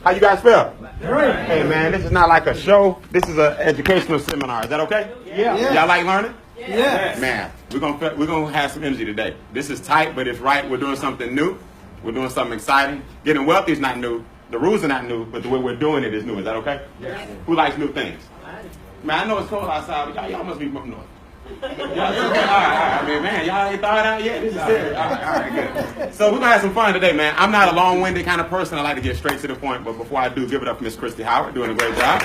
How you guys feel? Great. Hey man, this is not like a show. This is an educational seminar. Is that okay? Yeah. Y'all like learning? Yes. Man, we're gonna have some energy today. This is tight, but it's right. We're doing something new. We're doing something exciting. Getting wealthy is not new. The rules are not new, but the way we're doing it is new. Is that okay? Yes. Who likes new things? Man, I know it's cold outside, but y'all must be up north. All right. I mean, man, y'all ain't thought it out yet? This is serious. All right, good. So we're going to have some fun today, man. I'm not a long-winded kind of person. I like to get straight to the point, but before I do, give it up for Miss Christy Howard, doing a great job.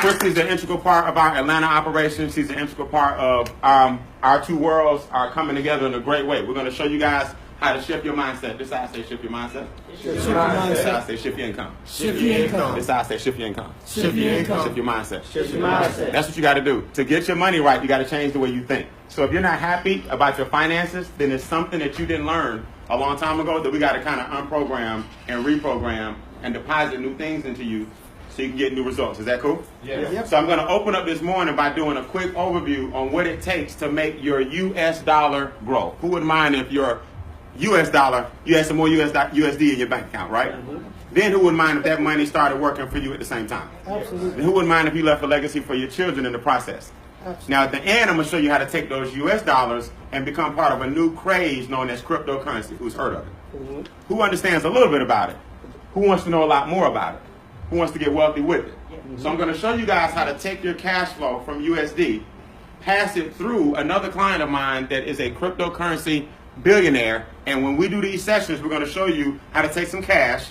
Christy's an integral part of our Atlanta operation. She's an integral part of our two worlds are coming together in a great way. We're going to show you guys how to shift your mindset. This is how I say shift your mindset. Shift your mindset. This is how I say shift your income. Shift your income. This is how I say shift your income. Shift your income. Shift your mindset. Shift your mindset. That's what you got to do. To get your money right, you got to change the way you think. So if you're not happy about your finances, then it's something that you didn't learn a long time ago that we got to kind of unprogram and reprogram and deposit new things into you so you can get new results. Is that cool? Yes. Yep. So I'm going to open up this morning by doing a quick overview on what it takes to make your U.S. dollar grow. Who wouldn't mind if your U.S. dollar, you had some more USD in your bank account, right? Mm-hmm. Then who wouldn't mind if that money started working for you at the same time? Absolutely. And who wouldn't mind if you left a legacy for your children in the process? Absolutely. Now at the end, I'm going to show you how to take those U.S. dollars and become part of a new craze known as cryptocurrency. Who's heard of it? Mm-hmm. Who understands a little bit about it? Who wants to know a lot more about it? Who wants to get wealthy with it? Mm-hmm. So I'm going to show you guys how to take your cash flow from USD, pass it through another client of mine that is a cryptocurrency billionaire, and when we do these sessions, we're going to show you how to take some cash,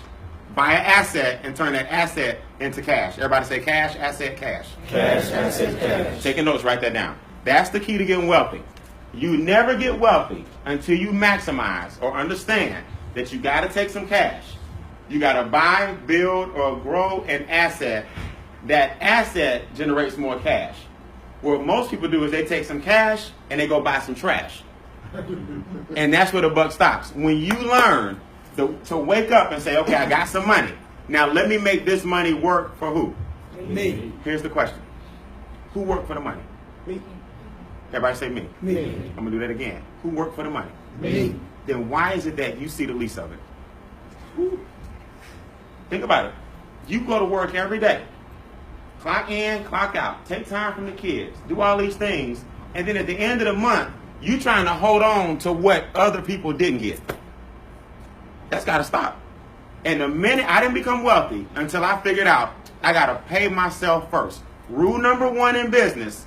buy an asset, and turn that asset into cash. Everybody say cash, asset, cash. Cash, asset, cash. Taking notes, write that down. That's the key to getting wealthy. You never get wealthy until you maximize or understand that you got to take some cash. You got to buy, build, or grow an asset. That asset generates more cash. What most people do is they take some cash and they go buy some trash. And that's where the buck stops. When you learn to wake up and say, okay, I got some money. Now let me make this money work for who? Me. Here's the question. Who worked for the money? Me. Everybody say me. Me. I'm going to do that again. Who worked for the money? Me. Then why is it that you see the least of it? Whew. Think about it. You go to work every day. Clock in, clock out. Take time from the kids. Do all these things. And then at the end of the month, you trying to hold on to what other people didn't get. That's got to stop. And the minute I didn't become wealthy until I figured out I got to pay myself first. Rule number one in business,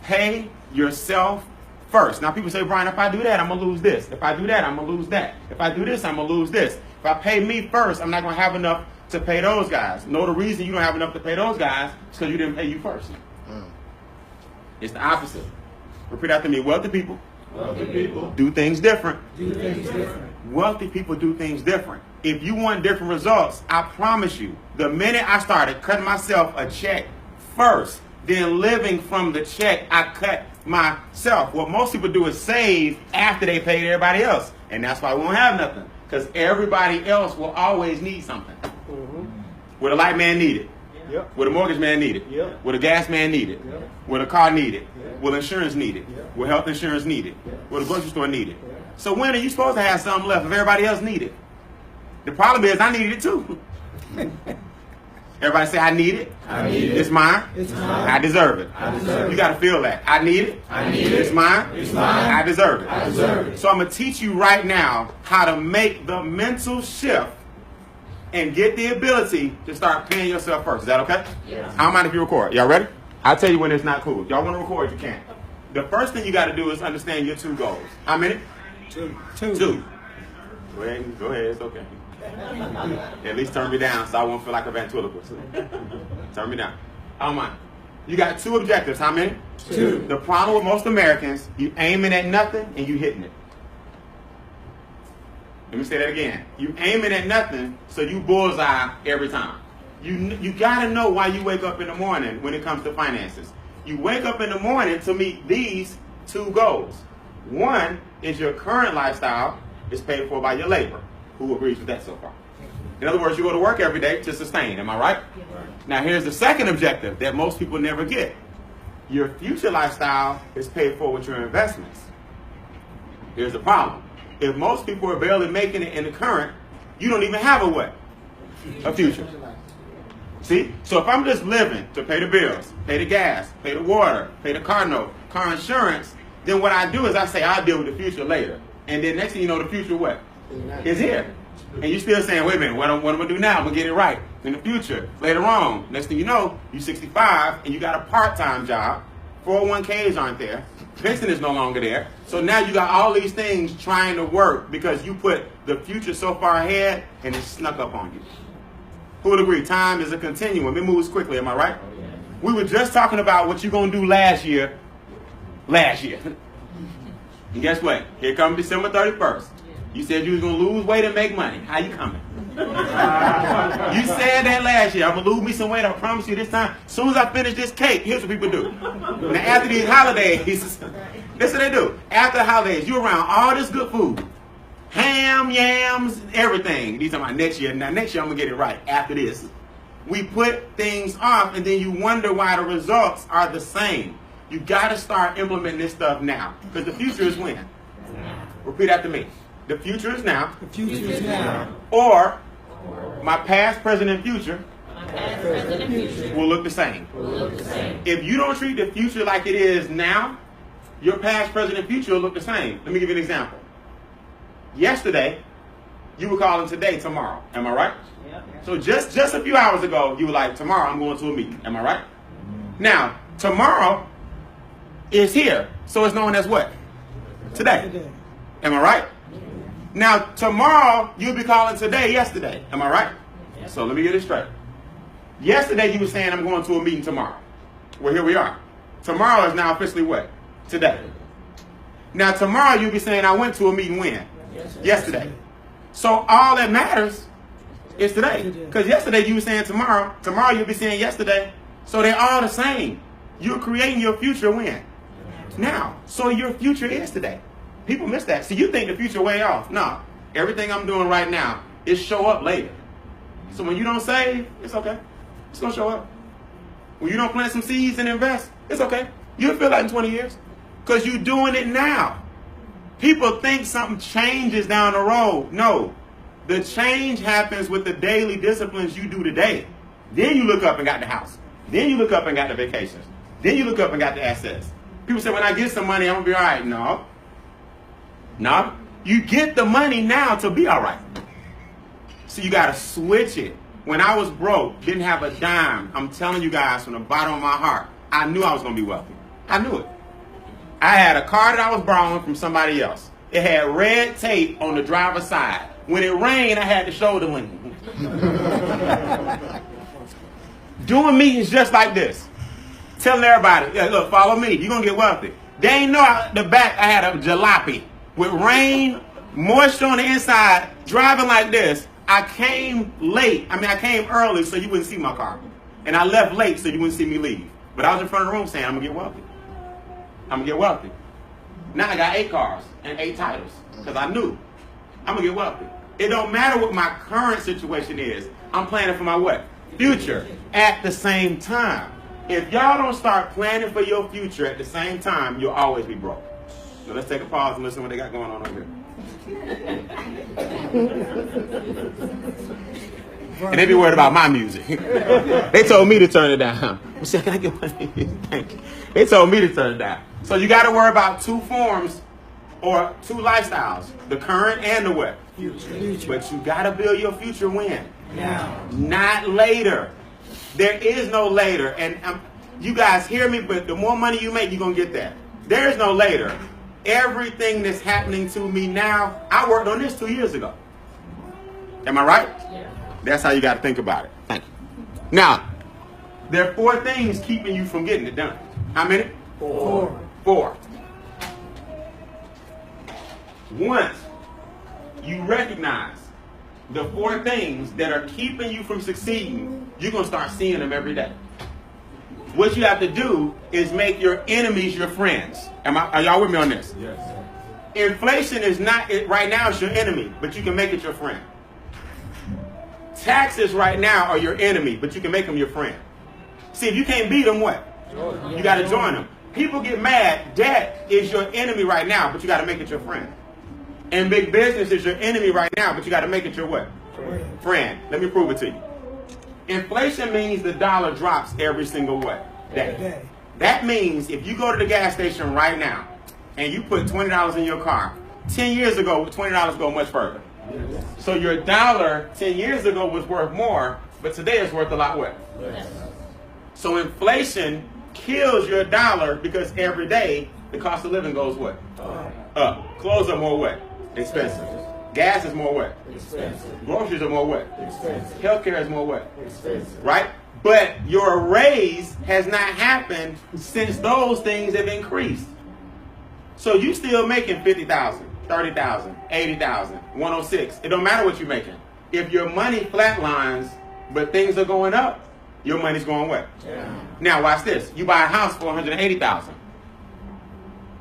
pay yourself first. Now people say, Brian, if I do that, I'm going to lose this. If I do that, I'm going to lose that. If I do this, I'm going to lose this. If I pay me first, I'm not going to have enough to pay those guys. No, the reason you don't have enough to pay those guys is because you didn't pay you first. It's the opposite. Repeat after me. Wealthy people do things different. Wealthy people do things different. If you want different results, I promise you, the minute I started cutting myself a check first, then living from the check I cut myself. What most people do is save after they paid everybody else. And that's why we won't have nothing. Because everybody else will always need something. Mm-hmm. What a light man needed. Yep. What a mortgage man needed. Yep. What a gas man needed. Yep. What a car needed. Yep. What insurance needed. Yep. What health insurance needed. Yep. What a grocery store needed. Yep. So when are you supposed to have something left if everybody else needed? The problem is I needed it too. Everybody say I need it. I need it. It's mine. It's mine. I deserve it. I deserve it. You got to feel that. I need it. I need it. It's mine. It's mine. I deserve it. I deserve it. So I'm going to teach you right now how to make the mental shift and get the ability to start paying yourself first. Is that okay? Yes. I don't mind if you record. Y'all ready? I'll tell you when it's not cool. If y'all want to record, you can. The first thing you got to do is understand your two goals. How many? Two. Go ahead. It's okay. At least turn me down so I won't feel like a ventriloquist. Turn me down. I don't mind. You got two objectives. How many? Two. The problem with most Americans, you aiming at nothing and you hitting it. Let me say that again. You aiming at nothing, so you bullseye every time. You got to know why you wake up in the morning when it comes to finances. You wake up in the morning to meet these two goals. One is your current lifestyle is paid for by your labor. Who agrees with that so far? In other words, you go to work every day to sustain. Am I right? Now here's the second objective that most people never get. Your future lifestyle is paid for with your investments. Here's the problem. If most people are barely making it in the current, you don't even have a what? A future. See? So if I'm just living to pay the bills, pay the gas, pay the water, pay the car note, car insurance, then what I do is I say I'll deal with the future later. And then next thing you know, the future what? Is here. And you're still saying, wait a minute, what am I going to do now? I'm going to get it right in the future. Later on, next thing you know, you're 65 and you got a part-time job. 401ks aren't there. Pension is no longer there. So now you got all these things trying to work because you put the future so far ahead and it snuck up on you. Who would agree? Time is a continuum. It moves quickly, am I right? We were just talking about what you're going to do last year. And guess what? Here comes December 31st. You said you was going to lose weight and make money. How you coming? You said that last year. I'm going to lose me some weight. I promise you this time. As soon as I finish this cake, here's what people do. Now, after these holidays, this is what they do. After the holidays, you're around all this good food. Ham, yams, everything. These are my next year. Now, next year, I'm going to get it right after this. We put things off, and then you wonder why the results are the same. You got to start implementing this stuff now. Because the future is when? Repeat after me. The future is now. The future is now. Or my past, present, and future will look the same. If you don't treat the future like it is now, your past, present, and future will look the same. Let me give you an example. Yesterday, you were calling today tomorrow. Am I right? So just a few hours ago, you were like, tomorrow I'm going to a meeting. Am I right? Now, tomorrow is here. So it's known as what? Today. Am I right? Now, tomorrow, you'll be calling today yesterday. Am I right? So let me get it straight. Yesterday, you were saying, I'm going to a meeting tomorrow. Well, here we are. Tomorrow is now officially what? Today. Now, tomorrow, you'll be saying, I went to a meeting when? Yesterday. So all that matters is today. Because yesterday, you were saying tomorrow. Tomorrow, you'll be saying yesterday. So they're all the same. You're creating your future when? Now. So your future is today. People miss that. So you think the future way off. No. Everything I'm doing right now is show up later. So when you don't save, it's okay. It's going to show up. When you don't plant some seeds and invest, it's okay. You'll feel that in 20 years. Because you're doing it now. People think something changes down the road. No. The change happens with the daily disciplines you do today. Then you look up and got the house. Then you look up and got the vacations. Then you look up and got the assets. People say, when I get some money, I'm going to be all right. No. No. You get the money now to be all right. So you got to switch it. When I was broke, didn't have a dime, I'm telling you guys from the bottom of my heart, I knew I was going to be wealthy. I knew it. I had a car that I was borrowing from somebody else. It had red tape on the driver's side. When it rained, I had the shoulder lean. Doing meetings just like this. Telling everybody, yeah, look, follow me. You're going to get wealthy. They ain't know the back I had a jalopy. With rain, moisture on the inside, driving like this. I came late. I came early so you wouldn't see my car. And I left late so you wouldn't see me leave. But I was in front of the room saying, I'm going to get wealthy. I'm going to get wealthy. Now I got 8 cars and 8 titles. Because I knew I'm going to get wealthy. It don't matter what my current situation is. I'm planning for my what? Future at the same time. If y'all don't start planning for your future at the same time, you'll always be broke. So let's take a pause and listen to what they got going on over here. And they be worried about my music. They told me to turn it down. I said, can I get one? Thank you. They told me to turn it down. So you got to worry about 2 forms or 2 lifestyles. The current and the what? Future. But you got to build your future when? Now. Not later. There is no later. And you guys hear me, but the more money you make, you're going to get that. There is no later. Everything that's happening to me now, I worked on this 2 years ago. Am I right? Yeah. That's how you got to think about it. Thank you. Now, there are 4 things keeping you from getting it done. How many? 4. Once you recognize the 4 things that are keeping you from succeeding, you're going to start seeing them every day. What you have to do is make your enemies your friends. Are y'all with me on this? Yes. Inflation is not, right now it's your enemy, but you can make it your friend. Taxes right now are your enemy, but you can make them your friend. See, if you can't beat them, what? You got to join them. People get mad. Debt is your enemy right now, but you got to make it your friend. And big business is your enemy right now, but you got to make it your what? Friend, let me prove it to you. Inflation means the dollar drops every single way. Day. That means if you go to the gas station right now and you put $20 in your car, 10 years ago, $20 go much further. So your dollar 10 years ago was worth more, but today it's worth a lot less. So inflation kills your dollar because every day the cost of living goes what? Up. Clothes are more what? Expensive. Gas is more what? Expensive. Groceries are more what? Expensive. Healthcare is more what? Expensive. Right? But your raise has not happened since those things have increased. So you still making 50,000, 30,000, 80,000, 106. It don't matter what you're making. If your money flatlines, but things are going up, your money's going what? Now watch this. You buy a house for 180,000.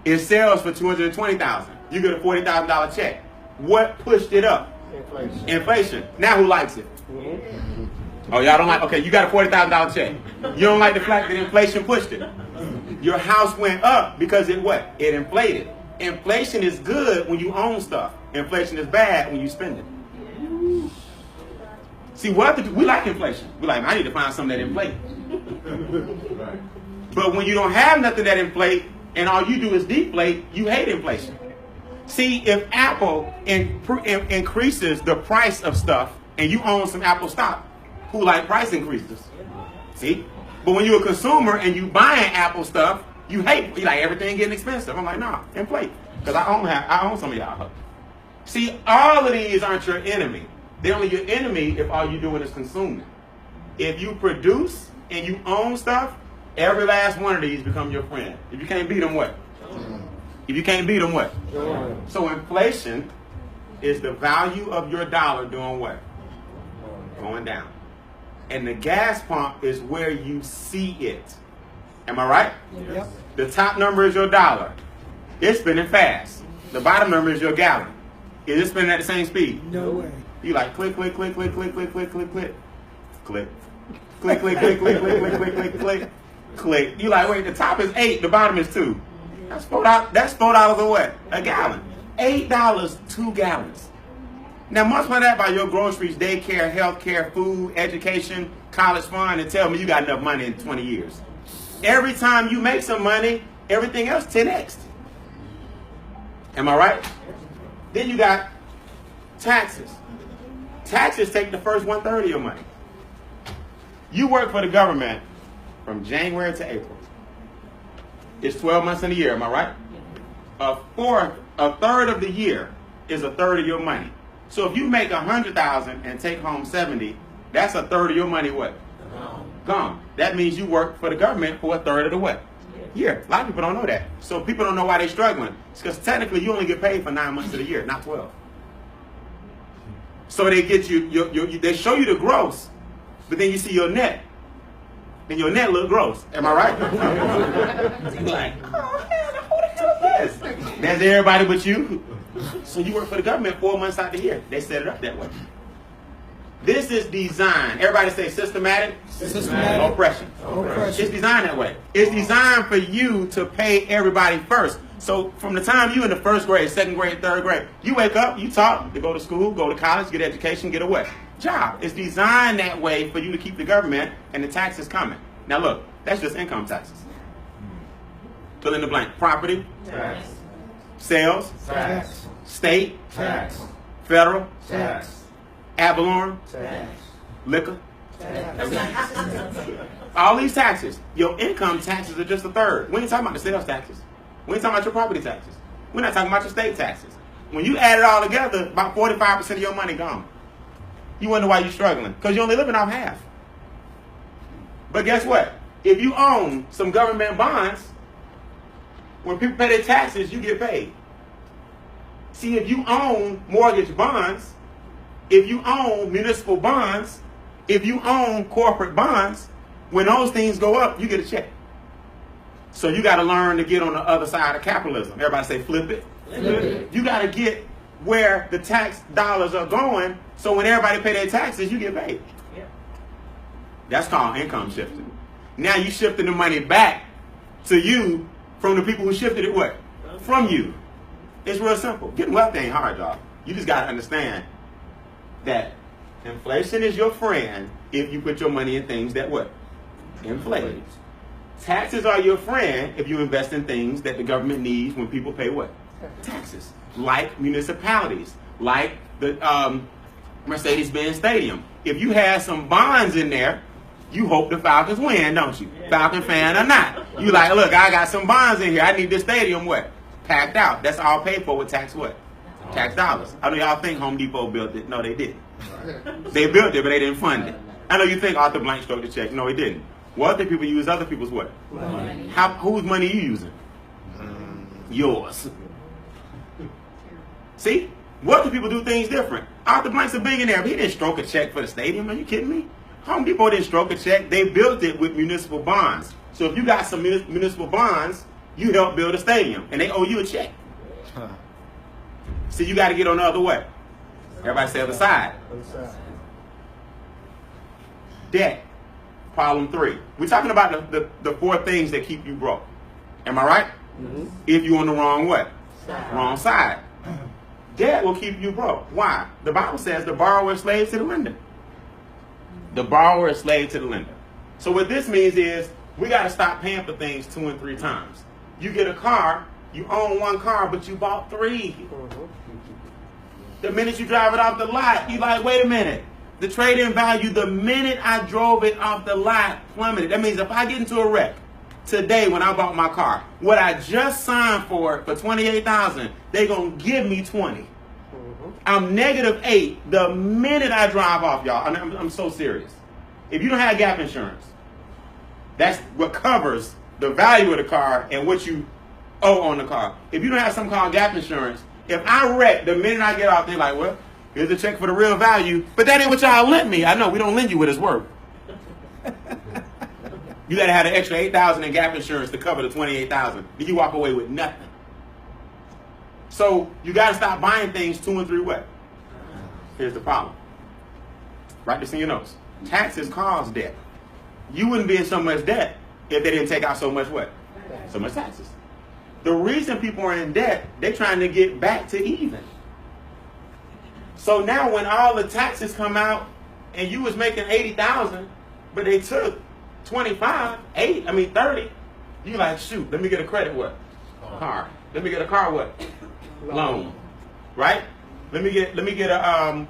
It sells for 220,000. You get a $40,000 check. What pushed it up? Inflation. Now who likes it? Oh, y'all don't like? Okay, you got a $40,000 check. You don't like the fact that inflation pushed it. Your house went up because it what? It inflated. Inflation is good when you own stuff. Inflation is bad when you spend it. See, we like inflation. We like, I need to find something that inflates. But when you don't have nothing that inflate and all you do is deflate, you hate inflation. See, if Apple increases the price of stuff and you own some Apple stock, who like price increases? See? But when you're a consumer and you buying Apple stuff, you hate, you like everything getting expensive. I'm like, nah, inflate. Because I own some of y'all. See, all of these aren't your enemy. They're only your enemy if all you're doing is consuming. If you produce and you own stuff, every last one of these become your friend. If you can't beat them, what? If you can't beat them, what? So inflation is the value of your dollar doing what? Going down. And the gas pump is where you see it. Am I right? Yep. The top number is your dollar. It's spinning fast. The bottom number is your gallon. Is it spinning at the same speed? No way. You like click, click, click, click, click, click, click, click, click, click, click, click, click, click, click, click, click, click, click, click. You like, wait, the top is 8, the bottom is 2. That's $4. That's $4 a what? A gallon. $8, 2 gallons. Now multiply that by your groceries, daycare, healthcare, food, education, college fund, and tell me you got enough money in 20 years. Every time you make some money, everything else 10x. Am I right? Then you got taxes. Taxes take the first 1/3 of your money. You work for the government from January to April. It's 12 months in a year, am I right? A third of the year is a third of your money. So if you make 100,000 and take home 70, that's a third of your money what? Gone. That means you work for the government for a third of the what? Year. A lot of people don't know that. So people don't know why they're struggling. It's because technically you only get paid for 9 months of the year, not 12. So they get they show you the gross, but then you see your net. And your net look gross. Am I right? You're like, oh man, who the hell is this? That's everybody but you. So you work for the government 4 months out the year. They set it up that way. This is design. Everybody say systematic. Systematic Oppression. It's designed that way. It's designed for you to pay everybody first. So from the time you in the first grade, second grade, third grade, you wake up, you talk, you go to school, go to college, get education, get a what? Job. It's designed that way for you to keep the government and the taxes coming. Now look, that's just income taxes. Fill in the blank. Property. Tax. Sales. Tax. State. Tax. Federal. Tax. Ad valorem. Tax. Liquor. All these taxes. Your income taxes are just a third. We ain't talking about the sales taxes. We ain't talking about your property taxes. We're not talking about your state taxes. When you add it all together, about 45% of your money gone. You wonder why you're struggling. Because you're only living off half. But guess what? If you own some government bonds, when people pay their taxes, you get paid. See, if you own mortgage bonds, if you own municipal bonds, if you own corporate bonds, when those things go up, you get a check. So you got to learn to get on the other side of capitalism. Everybody say flip it. Flip it. You got to get where the tax dollars are going, so when everybody pay their taxes, you get paid. Yeah. That's called income shifting. Now you shifting the money back to you from the people who shifted it what? From you. It's real simple. Getting wealthy ain't hard, y'all. You just got to understand that Inflation is your friend if you put your money in things that what? Inflate. Taxes are your friend if you invest in things that the government needs when people pay what? Taxes. Like municipalities, like the Mercedes-Benz Stadium. If you have some bonds in there, you hope the Falcons win, don't you? Falcon fan or not. You like, look, I got some bonds in here. I need this stadium what? Packed out. That's all paid for with tax what? Tax dollars. I know y'all think Home Depot built it. No, they didn't. They built it, but they didn't fund it. I know you think Arthur Blank stroked the check. No, he didn't. What other people use other people's what? Money. Whose money are you using? Yours. See? Wealthy people do things different. Arthur Blank's a billionaire, but he didn't stroke a check for the stadium. Are you kidding me? Home Depot didn't stroke a check. They built it with municipal bonds. So if you got some municipal bonds, you help build a stadium, and they owe you a check. So you got to get on the other way. Everybody say other side. Debt. Problem 3. We're talking about the 4 things that keep you broke. Am I right? Mm-hmm. If you're on the wrong way. Wrong side. Debt will keep you broke. Why? The Bible says the borrower is slave to the lender. The borrower is slave to the lender. So what this means is we got to stop paying for things 2 and 3 times. You get a car, you own 1 car, but you bought 3. The minute you drive it off the lot, you like, wait a minute. The trade-in value, the minute I drove it off the lot, plummeted. That means if I get into a wreck today when I bought my car, what I just signed for $28,000, they're going to give me 20. I'm -8 the minute I drive off, y'all. I'm so serious. If you don't have gap insurance, that's what covers the value of the car and what you owe on the car. If you don't have something called gap insurance, if I wreck the minute I get off, they're like, well, here's a check for the real value. But that ain't what y'all lent me. I know, we don't lend you what it's worth. You got to have an extra $8,000 in gap insurance to cover the $28,000. Then you walk away with nothing. So you got to stop buying things 2 and 3 ways. Here's the problem. Write this in your notes. Taxes cause debt. You wouldn't be in so much debt if they didn't take out so much what? So much taxes. The reason people are in debt, they're trying to get back to even. So now when all the taxes come out and you was making $80,000, but they took 30, you like, shoot, let me get a credit what? Car. Let me get a car what? Loan. Right? Let me get a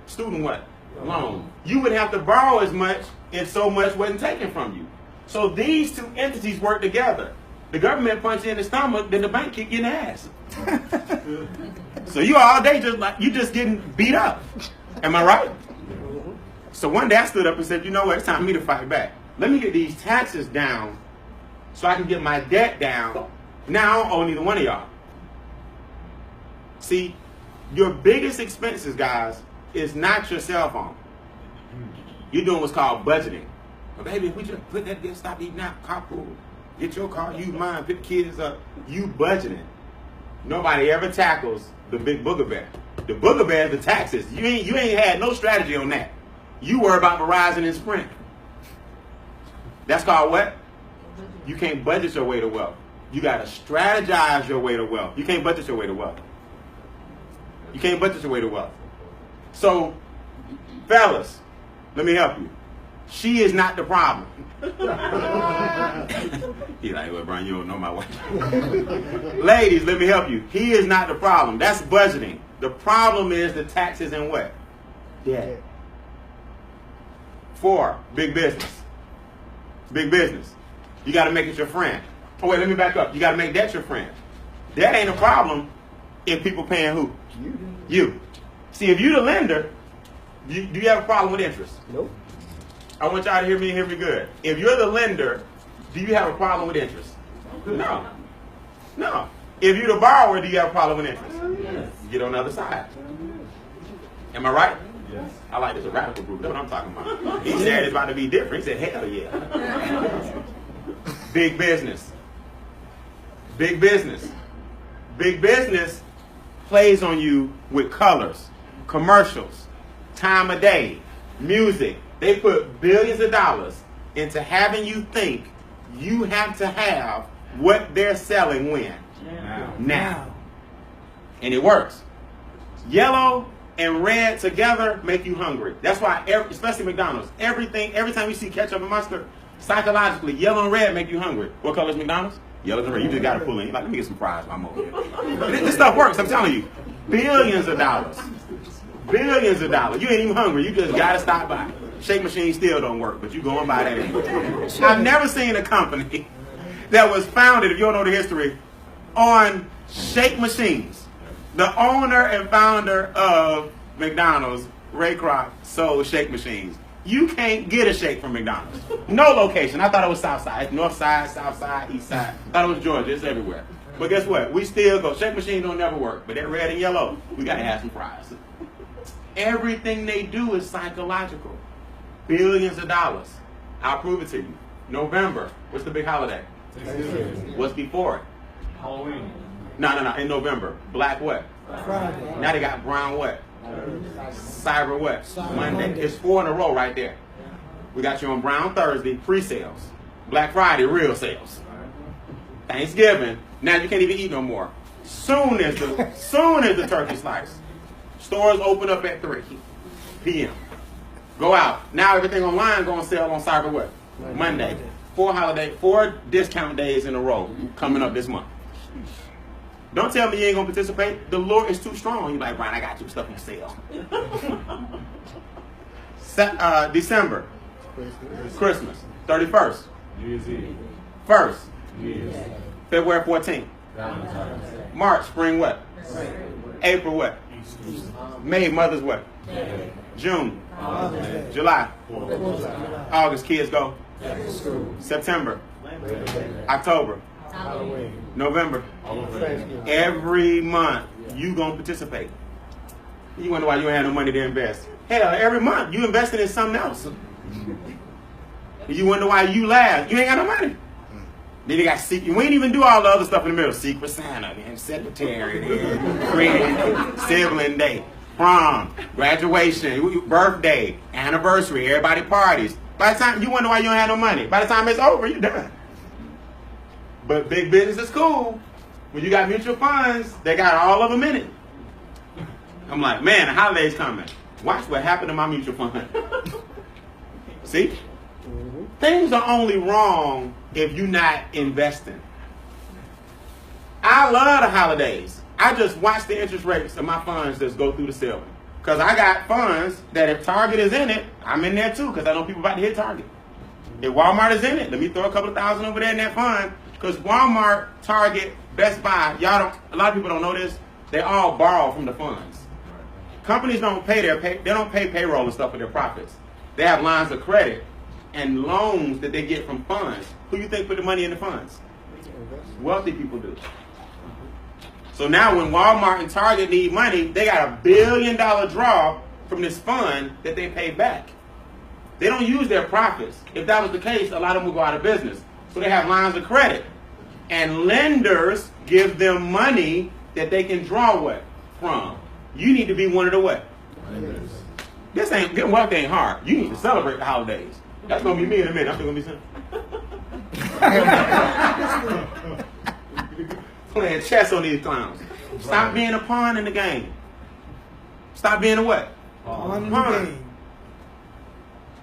student what? Loan. You would have to borrow as much if so much wasn't taken from you. So these 2 entities work together. The government punch you in the stomach, then the bank kick you in the ass. So you all day just getting beat up. Am I right? So one day I stood up and said, you know what, it's time for me to fight back. Let me get these taxes down so I can get my debt down. Now I don't owe neither one of y'all. See, your biggest expenses, guys, is not your cell phone. You're doing what's called budgeting. But baby, if we just put that there, stop eating out, carpool. Get your car, use mine, pick the kids up. You budgeting. Nobody ever tackles the big booger bear. The booger bear is the taxes. You ain't had no strategy on that. You worry about Verizon and Sprint. That's called what? You can't budget your way to wealth. You got to strategize your way to wealth. You can't budget your way to wealth. You can't budget your way to wealth. So, fellas, let me help you. She is not the problem. He like, well, Brian, you don't know my wife. Ladies, let me help you. He is not the problem. That's budgeting. The problem is the taxes and what? Debt. 4, big business. Big business. You got to make it your friend. Oh, wait, let me back up. You got to make that your friend. That ain't a problem if people paying who? You. See, if you the lender, do you have a problem with interest? Nope. I want y'all to hear me good. If you're the lender, do you have a problem with interest? No. No. If you're the borrower, do you have a problem with interest? Yes. Get on the other side. Am I right? Yes. I like this, a radical group. That's what I'm talking about. He said it's about to be different. He said, hell yeah. Big business. Big business. Big business plays on you with colors, commercials, time of day, music. They put billions of dollars into having you think you have to have what they're selling when? Now. And it works. Yellow and red together make you hungry. That's why, especially McDonald's, every time you see ketchup and mustard, psychologically, yellow and red make you hungry. What color is McDonald's? Yellow and red. You just got to pull in. You're like, let me get some fries while I'm over here. This stuff works, I'm telling you. Billions of dollars. Billions of dollars. You ain't even hungry. You just got to stop by. Shake machine still don't work, but you going by that anyway. I've never seen a company that was founded, if you don't know the history, on shake machines. The owner and founder of McDonald's, Ray Kroc, sold shake machines. You can't get a shake from McDonald's. No location. I thought it was South Side. It's North Side, South Side, East Side. I thought it was Georgia. It's everywhere. But guess what? We still go. Shake machines don't never work. But that red and yellow, we got to have some fries. Everything they do is psychological. Billions of dollars. I'll prove it to you. November. What's the big holiday? What's before it? Halloween. No. In November. Black what? Friday. Now they got brown what? Cyber what? Monday. It's 4 in a row right there. We got you on Brown Thursday, pre-sales. Black Friday, real sales. Thanksgiving, now you can't even eat no more. Soon as the turkey slice. Stores open up at 3 p.m. Go out. Now everything online going to sell on Cyber what? Monday. 4 discount days in a row coming up this month. Don't tell me you ain't going to participate. The Lord is too strong. You're like, Brian, I got you stuff on sale. December. Christmas. 31st. New Year's Eve. 1st. New Year's. February 14th. Valentine's Day. March, spring what? April what? May, Mother's what? June. July. August, kids go. September. October. November. Every month you gonna participate. You wonder why you ain't have no money to invest. Hell, every month you invested in something else. You wonder why you laugh. You ain't got no money. Then you got secret. We ain't even do all the other stuff in the middle. Secret Santa, and secretary, and sibling day, prom, graduation, birthday, anniversary, everybody parties. By the time you wonder why you don't have no money. By the time it's over, you're done. But big business is cool. When you got mutual funds, they got all of them in it. I'm like, man, the holiday's coming. Watch what happened to my mutual fund. See? Things are only wrong if you're not investing. I love the holidays. I just watch the interest rates of my funds just go through the ceiling. Because I got funds that if Target is in it, I'm in there too because I know people about to hit Target. If Walmart is in it, let me throw a couple of thousand over there in that fund. Because Walmart, Target, Best Buy, a lot of people don't know this, they all borrow from the funds. Companies don't pay they don't pay payroll and stuff for their profits. They have lines of credit and loans that they get from funds. Who you think put the money in the funds? Wealthy people do. So now when Walmart and Target need money, they got $1 billion draw from this fund that they pay back. They don't use their profits. If that was the case, a lot of them would go out of business. So they have lines of credit. And lenders give them money that they can draw what? From. You need to be one of the what? Lenders. Getting wealthy ain't hard. You need to celebrate the holidays. That's going to be me in a minute. I'm still going to be playing chess on these clowns. Stop being a pawn in the game. Stop being a what? Pawn in the game.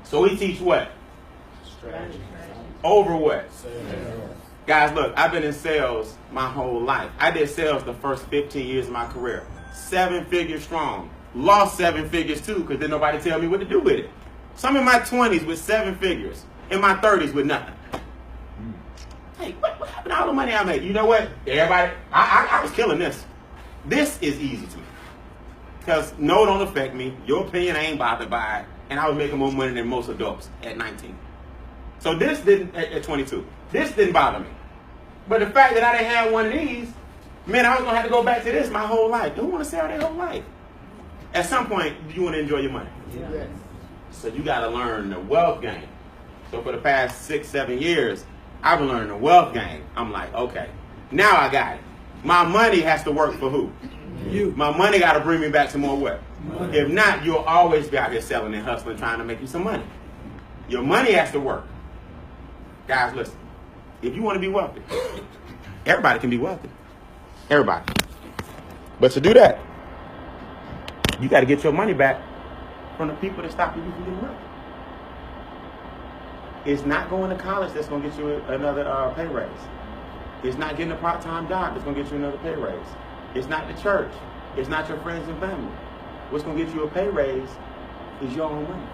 So we teach what? Strategy. Over what? Guys, look, I've been in sales my whole life. I did sales the first 15 years of my career. 7 figures strong. Lost 7 figures too because didn't nobody tell me what to do with it. So I'm in my 20s with 7 figures. In my 30s with nothing. Hey, what happened to all the money I made? You know what? Everybody, I was killing this. This is easy to me. Because no, don't affect me. Your opinion, I ain't bothered by it. And I was making more money than most adults at 19. So this didn't, at 22. This didn't bother me. But the fact that I didn't have one of these, man, I was going to have to go back to this my whole life. Who want to sell their whole life? At some point, you want to enjoy your money. Yes. So you got to learn the wealth game. So for the past 6-7 years, I've been learning the wealth game. I'm like, okay, now I got it. My money has to work for who? You. My money got to bring me back some more what? Money. If not, you'll always be out there selling and hustling, trying to make you some money. Your money has to work. Guys, listen. If you want to be wealthy, everybody can be wealthy. Everybody. But to do that, You got to get your money back from the people that stop you from getting rich. It's not going to college that's going to get you another pay raise. It's not getting a part-time job that's going to get you another pay raise. It's not the church. It's not your friends and family. What's going to get you a pay raise is your own money.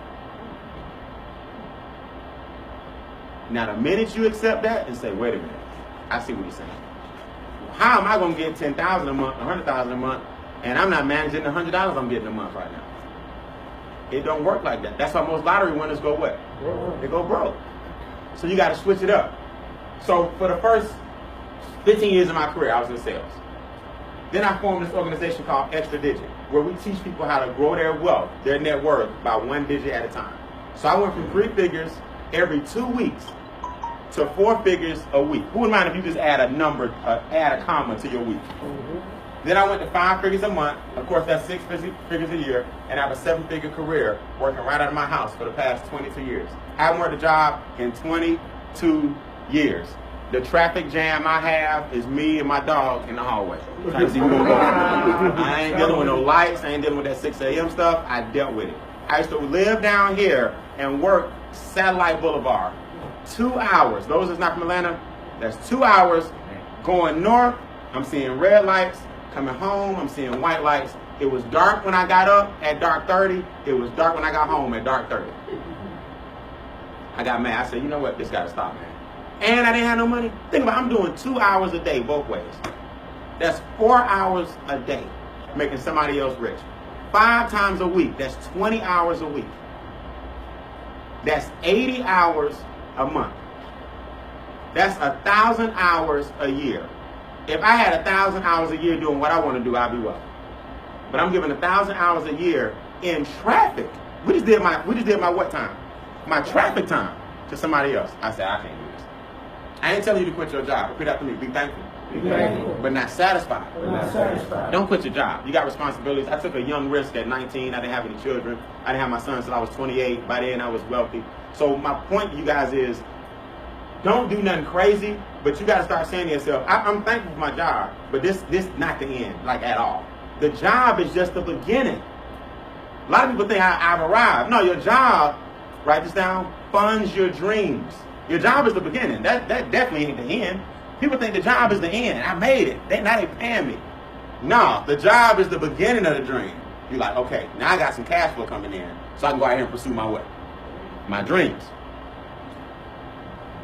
Now, the minute you accept that and say, wait a minute, I see what he's saying. How am I going to get $10,000 a month, $100,000 a month, and I'm not managing the $100 I'm getting a month right now? It don't work like that. That's why most lottery winners go what? They go broke. So you got to switch it up. So for the first 15 years of my career, I was in sales. Then I formed this organization called Extra Digit, where we teach people how to grow their wealth, their net worth, by 1 digit at a time. So I went from 3 figures every 2 weeks to 4 figures a week. Who would mind if you just add a number, add a comma to your week? Then I went to 5 figures a month. Of course, that's 6 figures a year. And I have a 7-figure career working right out of my house for the past 22 years. I haven't worked a job in 22 years. The traffic jam I have is me and my dog in the hallway. Trying to see who gonna go. I ain't dealing with no lights. I ain't dealing with that 6 a.m. stuff. I dealt with it. I used to live down here and work Satellite Boulevard. 2 hours. Those that's not from Atlanta, that's 2 hours going north. I'm seeing red lights. Coming home, I'm seeing white lights. It was dark when I got up at dark 30. It was dark when I got home at dark 30. I got mad. I said, you know what? This got to stop, man. And I didn't have no money. Think about it. I'm doing 2 hours a day both ways. That's 4 hours a day making somebody else rich. 5 times a week. That's 20 hours a week. That's 80 hours a month. That's 1,000 hours a year. If I had 1,000 hours a year doing what I want to do, I'd be wealthy. But I'm giving 1,000 hours a year in traffic. We just did my what time? My traffic time to somebody else. I said, I can't do this. I ain't telling you to quit your job. Repeat after me. Be thankful. Be thankful. But not satisfied. But not satisfied. Don't quit your job. You got responsibilities. I took a young risk at 19. I didn't have any children. I didn't have my son until I was 28. By then I was wealthy. So my point to you guys is, don't do nothing crazy, but you got to start saying to yourself, I'm thankful for my job, but this not the end, like at all. The job is just the beginning. A lot of people think I've arrived. No, your job, write this down, funds your dreams. Your job is the beginning. That definitely ain't the end. People think the job is the end. I made it. Now they paying me. No, the job is the beginning of the dream. You're like, okay, now I got some cash flow coming in, so I can go out here and pursue my what? My dreams.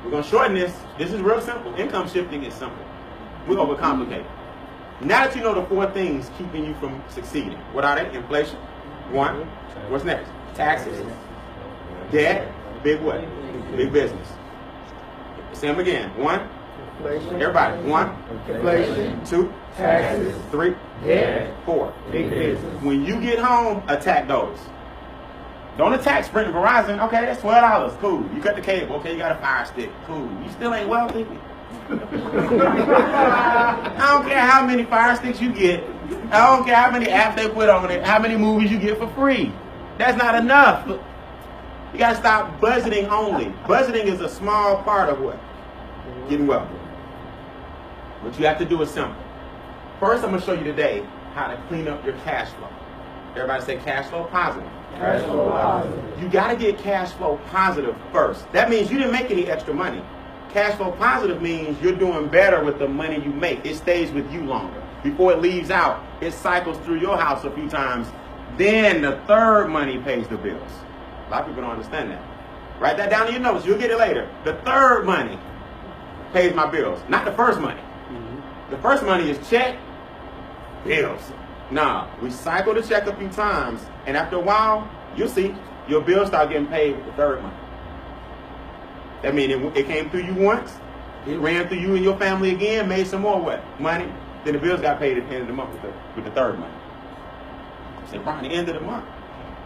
We're going to shorten this. This is real simple. Income shifting is simple. We overcomplicate it. Now that you know the 4 things keeping you from succeeding, what are they? Inflation. 1. What's next? Taxes. Debt. Big what? Big business. Say them again. 1. Inflation. Everybody. 1. Inflation. 2. Taxes. 3. Debt. 4. Big business. When you get home, attack those. Don't attack Sprint and Verizon. Okay, that's $12. Cool. You cut the cable. Okay, you got a Fire Stick. Cool. You still ain't wealthy. I don't care how many Fire Sticks you get. I don't care how many apps they put on it. How many movies you get for free. That's not enough. You got to stop budgeting only. Budgeting is a small part of what? Getting wealthy. What you have to do is simple. First, I'm going to show you today how to clean up your cash flow. Everybody say cash flow positive. Cash flow positive. You got to get cash flow positive first. That means you didn't make any extra money. Cash flow positive means you're doing better with the money you make. It stays with you longer. Before it leaves out, it cycles through your house a few times. Then the third money pays the bills. A lot of people don't understand that. Write that down in your notes. You'll get it later. The third money pays my bills, not the first money. The first money is check, bills. Nah, we cycle the check a few times, and after a while, you'll see your bills start getting paid with the third money. That means it came through you once, it ran through you and your family again, made some more what? Money. Then the bills got paid at the end of the month with the third money. So around the end of the month,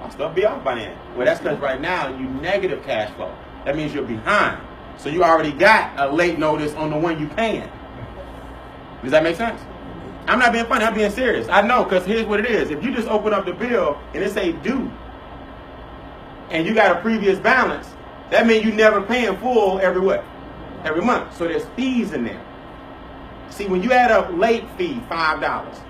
my stuff be off by then. Well, that's because right now you negative cash flow. That means you're behind. So you already got a late notice on the one you paying. Does that make sense? I'm not being funny, I'm being serious. I know, because here's what it is. If you just open up the bill and it say due, and you got a previous balance, that means you never paying full every what? Every month. So there's fees in there. See, when you add up late fee, $5,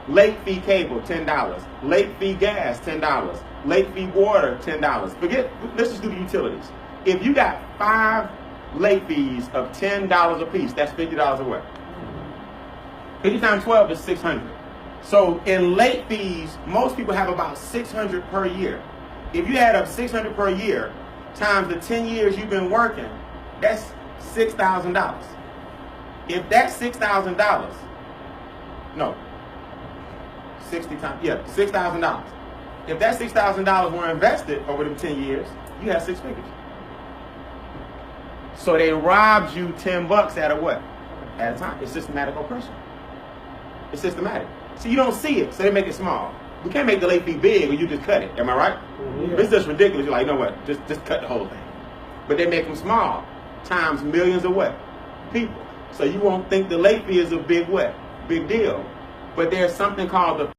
Late fee cable, $10. Late fee gas, $10. Late fee water, $10. Let's just do the utilities. If you got 5 late fees of $10 a piece, that's $50 away. 50 times 12 is 600. So in late fees, most people have about 600 per year. If you add up 600 per year times the 10 years you've been working, that's $6,000. If that's $6,000, no, 60 times, yeah, $6,000. If that $6,000 were invested over the 10 years, you have 6 figures. So they robbed you $10 at a what? At a time. It's systematic oppression. It's systematic. See, you don't see it, so they make it small. We can't make the late fee big or you just cut it. Am I right? Yeah. It's just ridiculous. You're like, you know what? Just cut the whole thing. But they make them small, times millions of what? People. So you won't think the late fee is a big what? Big deal. But there's something called the